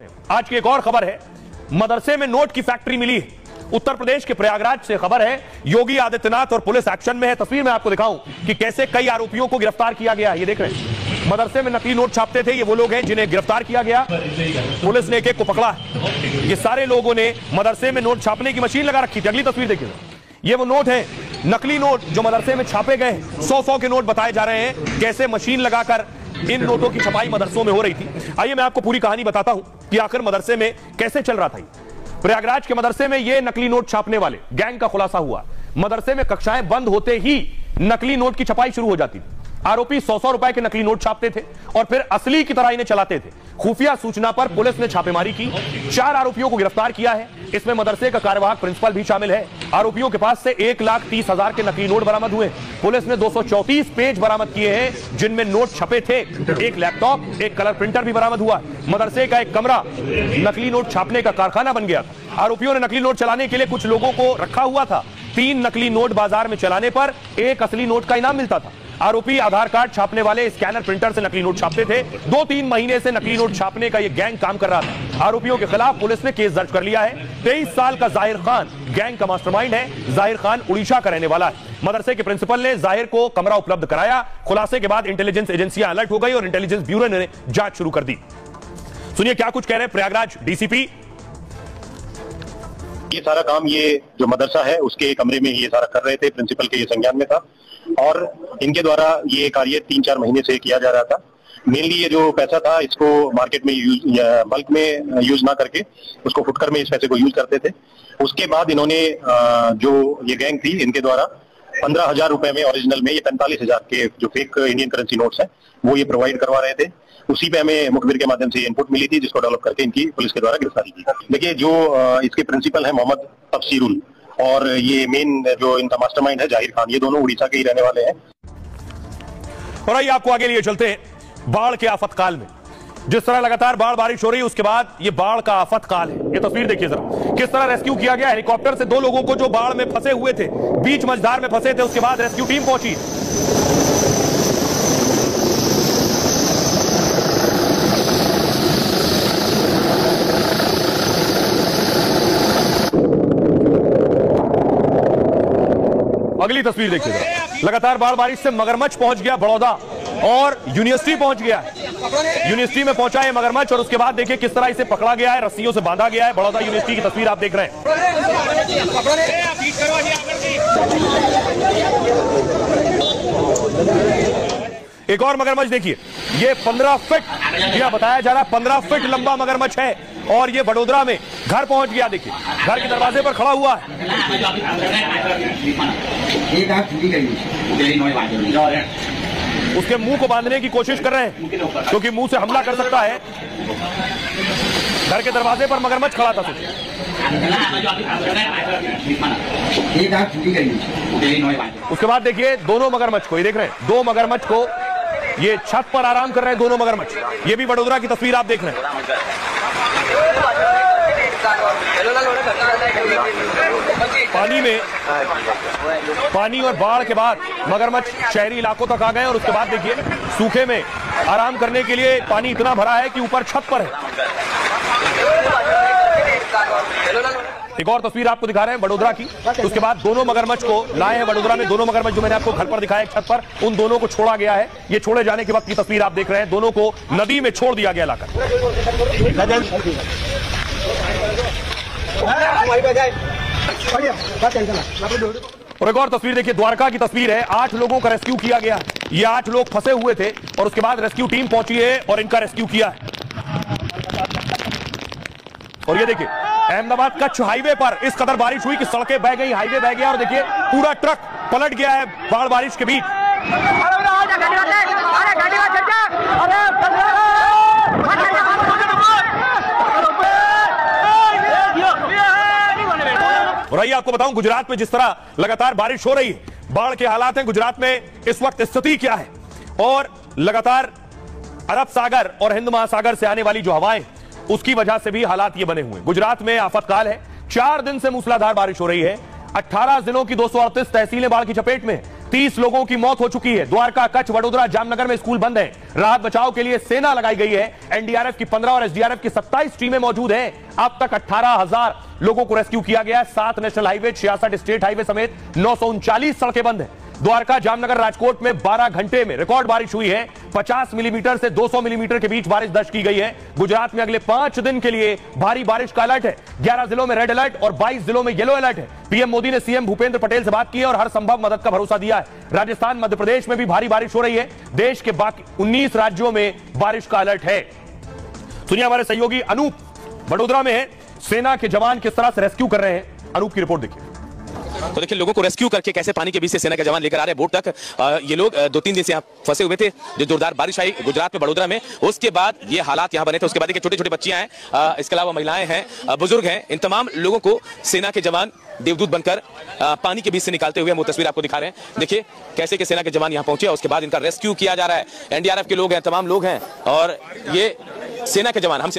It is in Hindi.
आज की एक और खबर है, मदरसे में नोट की फैक्ट्री मिली है। उत्तर प्रदेश के प्रयागराज से खबर है। योगी आदित्यनाथ और पुलिस एक्शन में है। तस्वीर में आपको दिखाऊं कि कैसे कई आरोपियों को गिरफ्तार किया गया है। ये देख रहे हैं, मदरसे में नकली नोट छापते थे। ये वो लोग हैं जिन्हें गिरफ्तार किया गया। पुलिस ने एक एक को पकड़ा। ये सारे लोगों ने मदरसे में नोट छापने की मशीन लगा रखी थी। अगली तस्वीर देखिए, ये वो नोट है, नकली नोट जो मदरसे में छापे गए। 100-100 के नोट बताए जा रहे हैं। कैसे मशीन लगाकर इन नोटों की छपाई मदरसों में हो रही थी। आइए मैं आपको पूरी कहानी बताता हूं कि आखिर मदरसे में कैसे चल रहा था। प्रयागराज के मदरसे में ये नकली नोट छापने वाले गैंग का खुलासा हुआ। मदरसे में कक्षाएं बंद होते ही नकली नोट की छपाई शुरू हो जाती थी। आरोपी 100-100 रुपए के नकली नोट छापते थे और फिर असली की तरह इन्हें चलाते थे। खुफिया सूचना पर पुलिस ने छापेमारी की। 4 आरोपियों को गिरफ्तार किया है। इसमें मदरसे का कार्यवाहक प्रिंसिपल भी शामिल है। आरोपियों के पास से 1,30,000 के नकली नोट बरामद हुए। पुलिस ने 234 पेज बरामद किए हैं जिनमें नोट छपे थे। एक लैपटॉप, एक कलर प्रिंटर भी बरामद हुआ। मदरसे का एक कमरा नकली नोट छापने का कारखाना बन गया। आरोपियों ने नकली नोट चलाने के लिए कुछ लोगों को रखा हुआ था। 3 नकली नोट बाजार में चलाने पर 1 असली नोट का इनाम मिलता था। आरोपी आधार कार्ड छापने वाले स्कैनर प्रिंटर से नकली नोट छापते थे। 2-3 महीने से नकली नोट छापने का यह गैंग काम कर रहा था। आरोपियों के खिलाफ पुलिस ने केस दर्ज कर लिया है। 23 साल का जाहिर खान गैंग का मास्टरमाइंड है। जाहिर खान उड़ीसा का रहने वाला है। मदरसे के प्रिंसिपल ने जाहिर को कमरा उपलब्ध कराया। खुलासे के बाद इंटेलिजेंस एजेंसियां अलर्ट हो गई और इंटेलिजेंस ब्यूरो ने जांच शुरू कर दी। सुनिए क्या कुछ कह रहे हैं प्रयागराज डीसीपी। ये सारा काम ये जो मदरसा है उसके कमरे में ये सारा कर रहे थे। प्रिंसिपल के ये संज्ञान में था और इनके द्वारा ये कार्य 3-4 महीने से किया जा रहा था। मेनली ये जो पैसा था इसको मार्केट में बल्क में यूज ना करके उसको फुटकर में इस पैसे को यूज करते थे। उसके बाद इन्होंने जो ये गैंग थी इनके द्वारा 15,000 रुपए में ओरिजिनल में ये 45,000 के जो फेक इंडियन करेंसी नोट्स हैं वो ये प्रोवाइड करवा रहे थे। उसी पे हमें मुखबिर के माध्यम से इनपुट मिली थी जिसको डेवलप करके इनकी पुलिस के द्वारा गिरफ्तारी की। देखिए जो इसके प्रिंसिपल है मोहम्मद तफसीरुल और ये मेन जो इनका मास्टरमाइंड है जाहिर खान, ये दोनों उड़ीसा के ही रहने वाले हैं। और आइए आपको आगे लिए चलते हैं। बाढ़ के आफतकाल में जिस तरह लगातार बाढ़ बारिश हो रही है उसके बाद ये बाढ़ का आफतकाल है। ये तस्वीर देखिए जरा, किस तरह रेस्क्यू किया गया। हेलीकॉप्टर से 2 लोगों को जो बाढ़ में फंसे हुए थे, बीच मझधार में फंसे थे, उसके बाद रेस्क्यू टीम पहुंची। अगली तस्वीर देखिए, लगातार बाढ़ बारिश से मगरमच्छ पहुंच गया बड़ौदा और यूनिवर्सिटी पहुंच गया है। यूनिवर्सिटी में पहुंचा है मगरमच्छ और उसके बाद देखिए किस तरह इसे पकड़ा गया है, रस्सियों से बांधा गया है। बड़ौदा यूनिवर्सिटी की तस्वीर आप देख रहे हैं। एक और मगरमच्छ देखिए, ये 15 फीट यह बताया जा रहा है 15 फीट लंबा मगरमच्छ है और ये वडोदरा में घर पहुंच गया। देखिए घर के दरवाजे पर खड़ा हुआ है। उसके मुंह को बांधने की कोशिश कर रहे हैं क्योंकि मुंह से हमला कर सकता है। घर के दरवाजे पर मगरमच्छ खड़ा था। उसके बाद देखिए दोनों मगरमच्छ को, ये देख रहे हैं 2 मगरमच्छ को, ये छत पर आराम कर रहे हैं दोनों मगरमच्छ। ये भी वडोदरा की तस्वीर आप देख रहे हैं। पानी में पानी और बाढ़ के बाद मगरमच्छ शहरी इलाकों तक आ गए और उसके बाद देखिए सूखे में आराम करने के लिए पानी इतना भरा है कि ऊपर छत पर है। एक और तस्वीर आपको दिखा रहे हैं वडोदरा की। उसके बाद दोनों मगरमच्छ को लाए हैं वडोदरा में। दोनों मगरमच्छ जो मैंने आपको घर पर दिखाया एक छत पर, उन दोनों को छोड़ा गया है। ये छोड़े जाने के वक्त की तस्वीर आप देख रहे हैं। दोनों को नदी में छोड़ दिया गया लाकर। और एक और तस्वीर देखिए, द्वारका की तस्वीर है। 8 लोगों का रेस्क्यू किया गया। ये 8 लोग फंसे हुए थे और उसके बाद रेस्क्यू टीम पहुंची है और इनका रेस्क्यू किया है। और ये देखिए अहमदाबाद कच्छ हाईवे पर इस कदर बारिश हुई कि सड़कें बह गई, हाईवे बह गया और देखिए पूरा ट्रक पलट गया है बाढ़ बारिश के बीच। और आइए आपको बताऊं गुजरात में जिस तरह लगातार बारिश हो रही है, बाढ़ के हालात हैं गुजरात में इस वक्त। स्थिति क्या है और लगातार अरब सागर और हिंद महासागर से आने वाली जो हवाएं, उसकी वजह से भी हालात ये बने हुए हैं। गुजरात में आफतकाल है। 4 दिन से मूसलाधार बारिश हो रही है। 18 जिलों की 238 तहसीलें बाढ़ की चपेट में। 30 लोगों की मौत हो चुकी है। द्वारका, कच्छ, वडोदरा, जामनगर में स्कूल बंद है। राहत बचाव के लिए सेना लगाई गई है। एनडीआरएफ की 15 और एसडीआरएफ की 27 टीमें मौजूद हैं। अब तक 18,000 लोगों को रेस्क्यू किया गया है। 7 नेशनल हाईवे, 66 स्टेट हाईवे समेत 939 सड़कें बंद हैं। द्वारका, जामनगर, राजकोट में 12 घंटे में रिकॉर्ड बारिश हुई है। 50 मिलीमीटर से 200 मिलीमीटर के बीच बारिश दर्ज की गई है। गुजरात में अगले 5 दिन के लिए भारी बारिश का अलर्ट है। 11 जिलों में रेड अलर्ट और 22 जिलों में येलो अलर्ट है। पीएम मोदी ने सीएम भूपेंद्र पटेल से बात की है और हर संभव मदद का भरोसा दिया है। राजस्थान, मध्य प्रदेश में भी भारी बारिश हो रही है। देश के बाकी 19 राज्यों में बारिश का अलर्ट है। सुनिए हमारे सहयोगी अनूप वडोदरा में है। सेना के जवान किस तरह से रेस्क्यू कर रहे हैं, अनूप की रिपोर्ट देखिए। तो देखिए लोगों को रेस्क्यू करके कैसे पानी के बीच से सेना के जवान लेकर आ रहे हैं बोट तक। ये लोग 2-3 दिन से यहाँ फंसे हुए थे। जो जोरदार बारिश आई गुजरात में, बड़ोदरा में, उसके बाद ये हालात यहाँ बने थे। उसके बाद देखिए छोटे छोटे बच्चियां हैं, इसके अलावा महिलाएं हैं, बुजुर्ग हैं। इन तमाम लोगों को सेना के जवान देवदूत बनकर पानी के बीच से निकालते हुए हम वो तस्वीर आपको दिखा रहे हैं। देखिए कैसे के सेना के जवान यहाँ पहुंचे और उसके बाद इनका रेस्क्यू किया जा रहा है। एनडीआरएफ के लोग हैं, तमाम लोग हैं और ये सेना के जवान हम